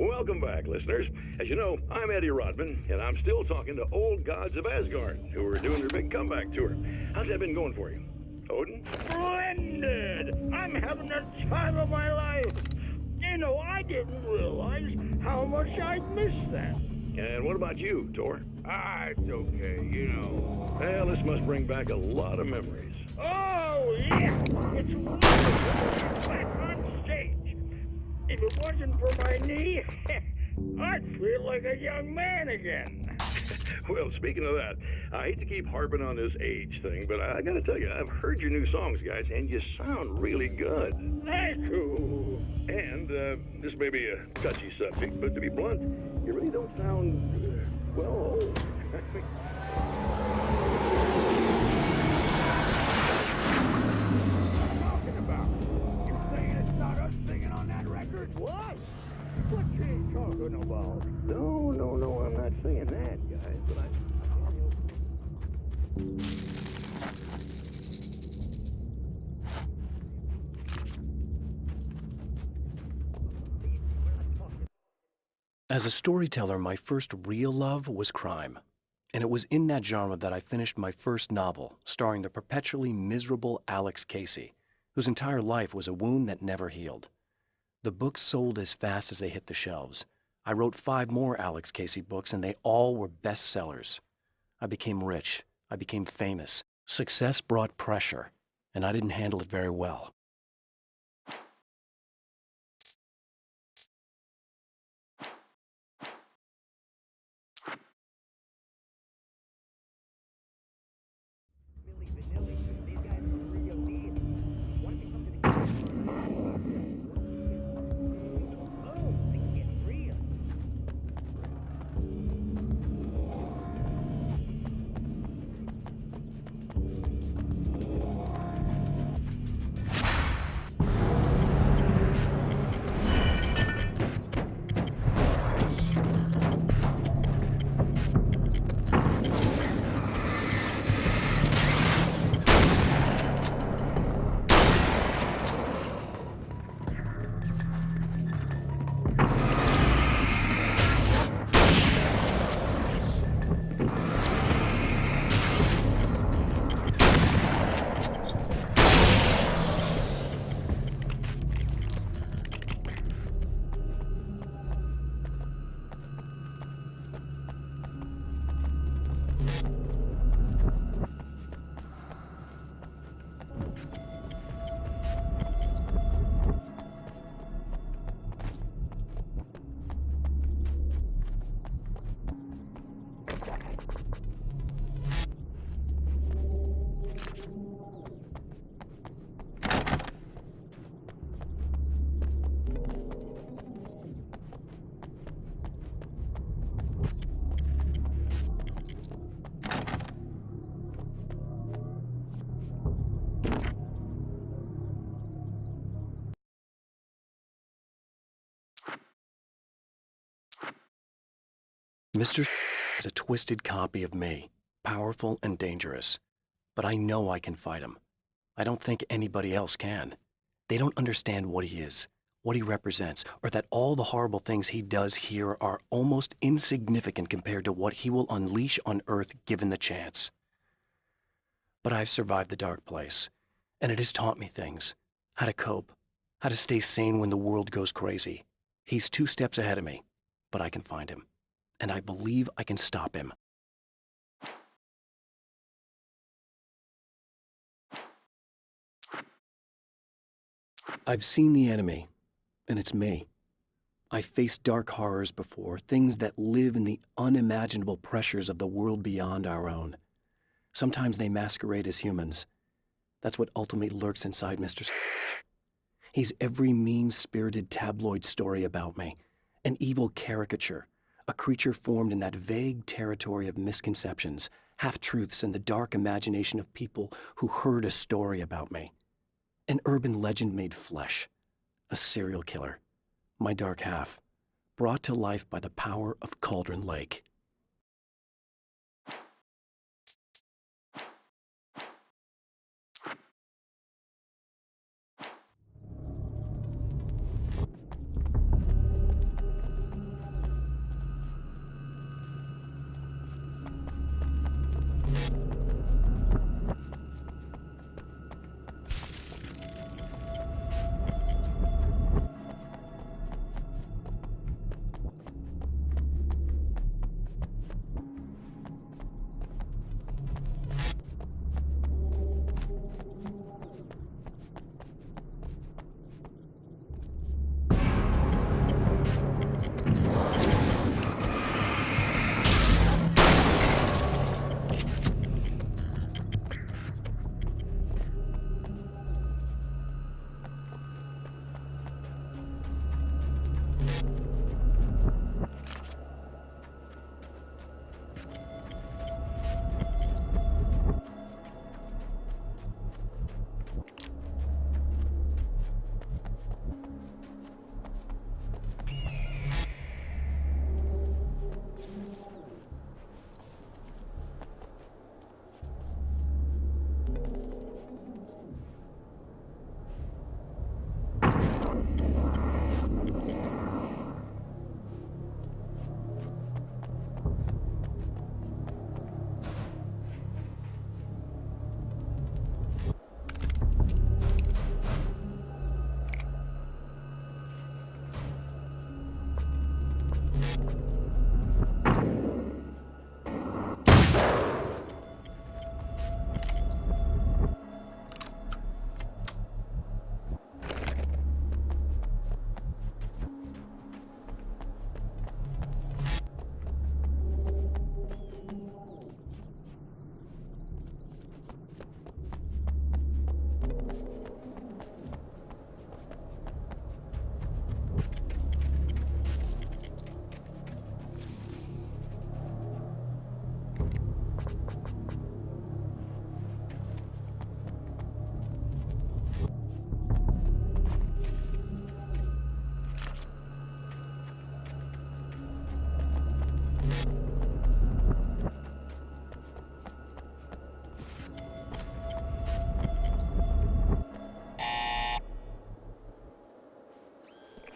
Welcome back, listeners. As you know, I'm Eddie Rodman, and I'm still talking to old gods of Asgard, who are doing their big comeback tour. How's that been going for you? Odin? Splendid! I'm having the time of my life. You know, I didn't realize how much I'd missed that. And what about you, Thor? It's okay, you know. Well, this must bring back a lot of memories. Oh, yeah! It's wonderful to be back on stage. If it wasn't for my knee, I'd feel like a young man again. Well, speaking of that, I hate to keep harping on this age thing, but I gotta tell you, I've heard your new songs, guys, and you sound really good. Thank you. And, this may be a touchy subject, but to be blunt, you really don't sound, well, old. Talking about? You're saying it's not us singing on that record? What? What you talking about? No, I'm not saying that, guys, but As a storyteller, my first real love was crime. And it was in that genre that I finished my first novel, starring the perpetually miserable Alex Casey, whose entire life was a wound that never healed. The books sold as fast as they hit the shelves. I wrote 5 more Alex Casey books, and they all were bestsellers. I became rich. I became famous. Success brought pressure, and I didn't handle it very well. Mr. is a twisted copy of me, powerful and dangerous. But I know I can fight him. I don't think anybody else can. They don't understand what he is, what he represents, or that all the horrible things he does here are almost insignificant compared to what he will unleash on Earth given the chance. But I've survived the dark place, and it has taught me things. How to cope, how to stay sane when the world goes crazy. He's 2 steps ahead of me, but I can find him. And I believe I can stop him. I've seen the enemy, and it's me. I've faced dark horrors before, things that live in the unimaginable pressures of the world beyond our own. Sometimes they masquerade as humans. That's what ultimately lurks inside Mr. He's every mean-spirited tabloid story about me, an evil caricature, a creature formed in that vague territory of misconceptions, half-truths, and the dark imagination of people who heard a story about me. An urban legend made flesh, a serial killer, my dark half, brought to life by the power of Cauldron Lake.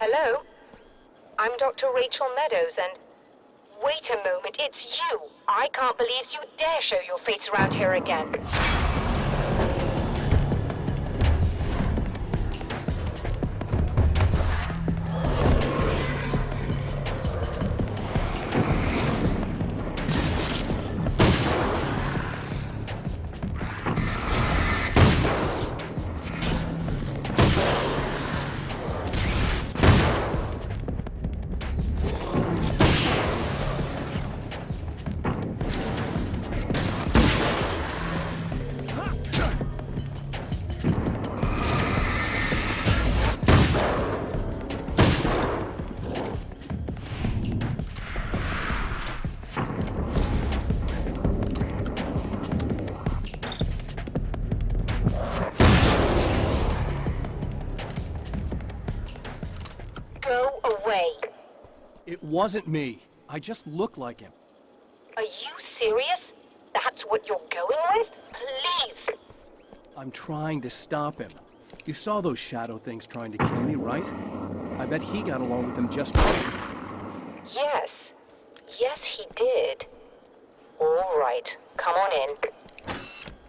Hello? I'm Dr. Rachel Meadows, and... Wait a moment, it's you! I can't believe you dare show your face around here again. Go away. It wasn't me. I just look like him. Are you serious? That's what you're going with? Please! I'm trying to stop him. You saw those shadow things trying to kill me, right? I bet he got along with them just fine. Yes. Yes, he did. All right. Come on in.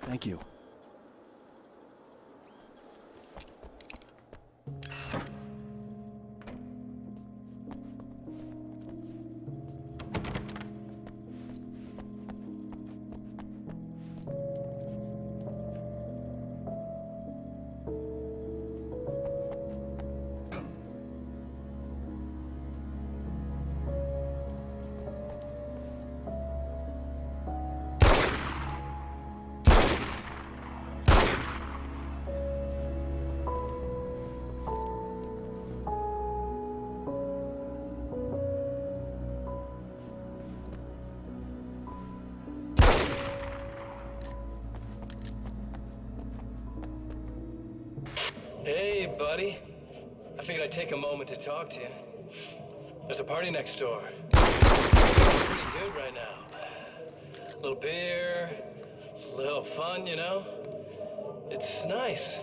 Thank you. Hey, buddy. I figured I'd take a moment to talk to you. There's a party next door. Pretty good right now. A little beer, a little fun, you know? It's nice.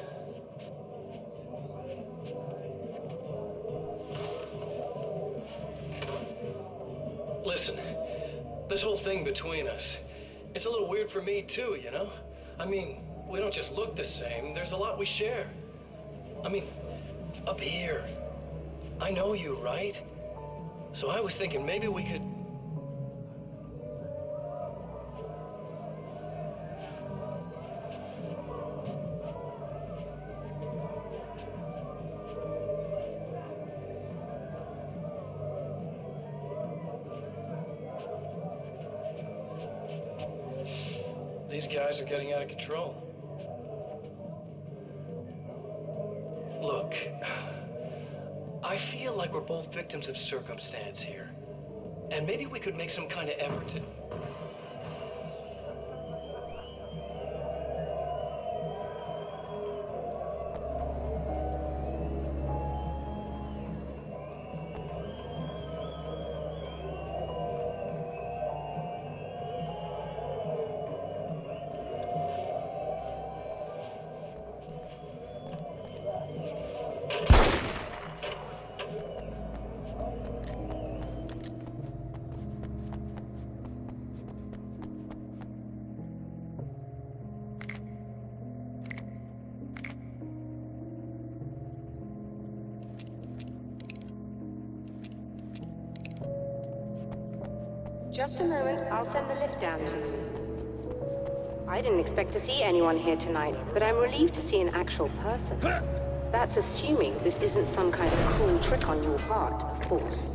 Listen, this whole thing between us, it's a little weird for me too, you know? I mean, we don't just look the same, there's a lot we share. I mean, up here, I know you, right? So I was thinking maybe we could... These guys are getting out of control. Look, I feel like we're both victims of circumstance here. And maybe we could make some kind of effort to... Just a moment, I'll send the lift down to you. I didn't expect to see anyone here tonight, but I'm relieved to see an actual person. That's assuming this isn't some kind of cruel trick on your part, of course.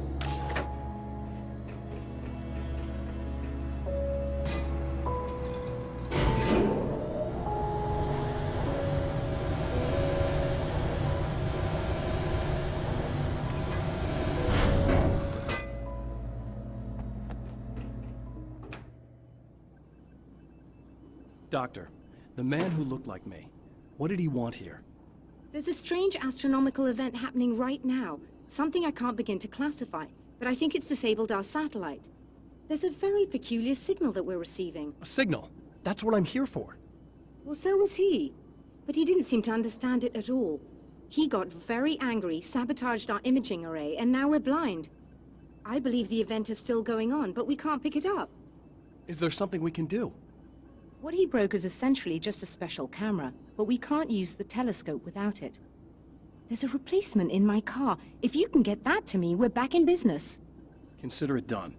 Doctor, the man who looked like me, what did he want here? There's a strange astronomical event happening right now. Something I can't begin to classify, but I think it's disabled our satellite. There's a very peculiar signal that we're receiving. A signal? That's what I'm here for. Well, so was he. But he didn't seem to understand it at all. He got very angry, sabotaged our imaging array, and now we're blind. I believe the event is still going on, but we can't pick it up. Is there something we can do? What he broke is essentially just a special camera, but we can't use the telescope without it. There's a replacement in my car. If you can get that to me, we're back in business. Consider it done.